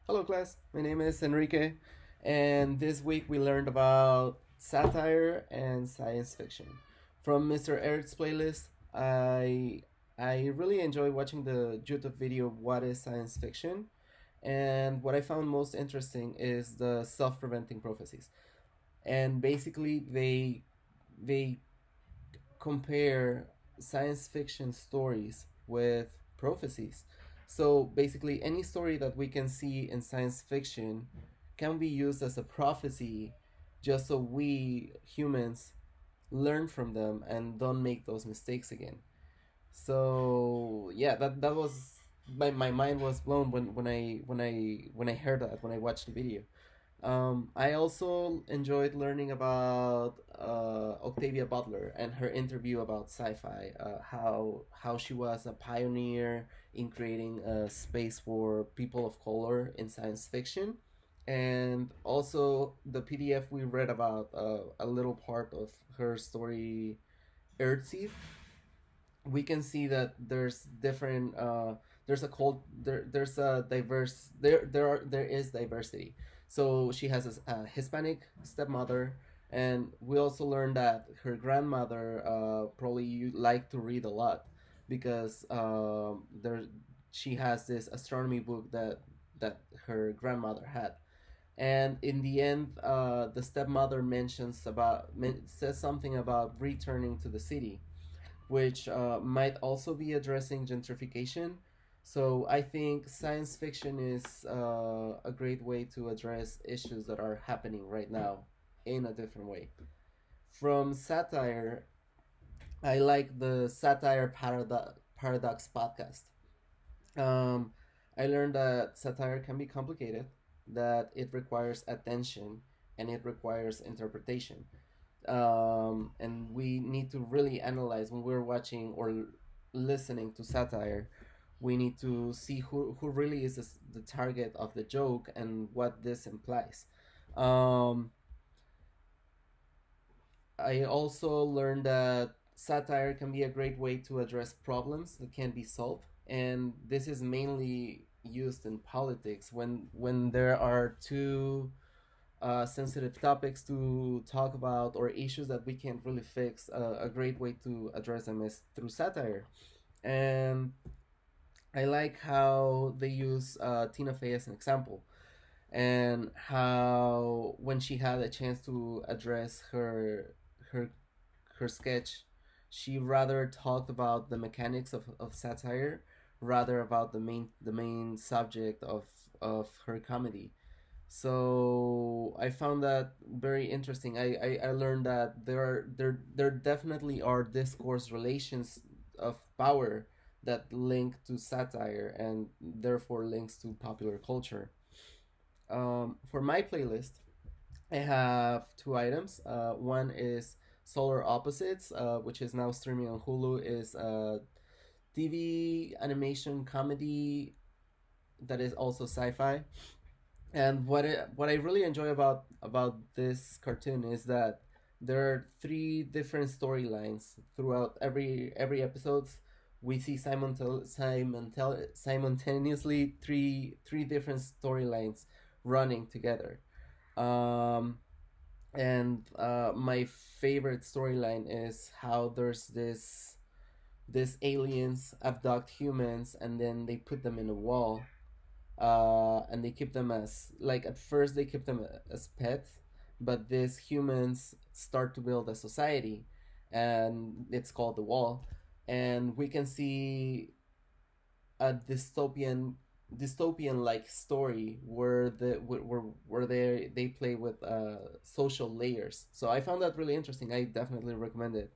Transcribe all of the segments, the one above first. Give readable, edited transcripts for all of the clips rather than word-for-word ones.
Hello, class. My name is Enrique, and this week we learned about satire and science fiction. From Mr. Eric's playlist, I really enjoy watching the YouTube video "What is Science Fiction," and what I found most interesting is the self-preventing prophecies. And basically, they compare science fiction stories with prophecies. So basically, any story that we can see in science fiction can be used as a prophecy just so we humans learn from them and don't make those mistakes again. So yeah, that was my mind was blown when I heard that when I watched the video. I also enjoyed learning about Octavia Butler and her interview about sci-fi, how she was a pioneer in creating a space for people of color in science fiction, and also the PDF we read about a little part of her story, Earthseed. We can see that there's different there's a cult there's a diverse there is diversity. So she has a Hispanic stepmother, and we also learned that her grandmother probably liked to read a lot because there she has this astronomy book that her grandmother had. And in the end, the stepmother says something about returning to the city, which might also be addressing gentrification. So I think science fiction is a great way to address issues that are happening right now in a different way. From satire, I like the Paradox podcast. Um, I learned that satire can be complicated, that it requires attention and it requires interpretation. And we need to really analyze when we're watching or listening to satire. We need to see who really is the target of the joke and what this implies. Um, I also learned that satire can be a great way to address problems that can be solved, and this is mainly used in politics when there are two sensitive topics to talk about or issues that we can't really fix. A great way to address them is through satire. And I like how they use Tina Fey as an example, and how when she had a chance to address her her sketch, she rather talked about the mechanics of satire rather about the main subject of her comedy. So I found that very interesting. I learned that there definitely are discourse relations of power that link to satire and therefore links to popular culture. For my playlist, I have two items. One is Solar Opposites, which is now streaming on Hulu. Is a TV animation comedy that is also sci-fi. And what I really enjoy about this cartoon is that there are three different storylines throughout every episodes. We see simultaneously three different storylines running together. Um, and my favorite storyline is how there's this aliens abduct humans and then they put them in a wall, and they keep them as, like, at first they keep them as pets, but these humans start to build a society, and it's called the Wall. And we can see a dystopian like story where they play with social layers. So I found that really interesting. I definitely recommend it.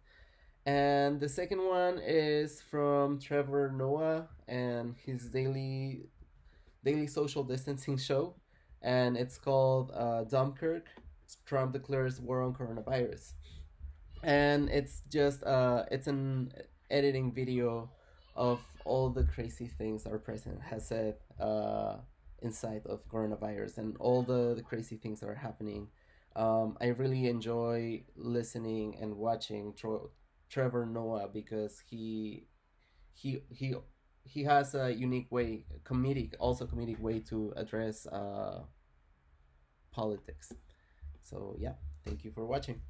And the second one is from Trevor Noah and his daily social distancing show, and it's called Dunkirk. Trump declares war on coronavirus, and it's just it's an editing video of all the crazy things our president has said inside of coronavirus and all the crazy things that are happening. I really enjoy listening and watching Trevor Noah because he he has a unique way, comedic way to address politics. So yeah, thank you for watching.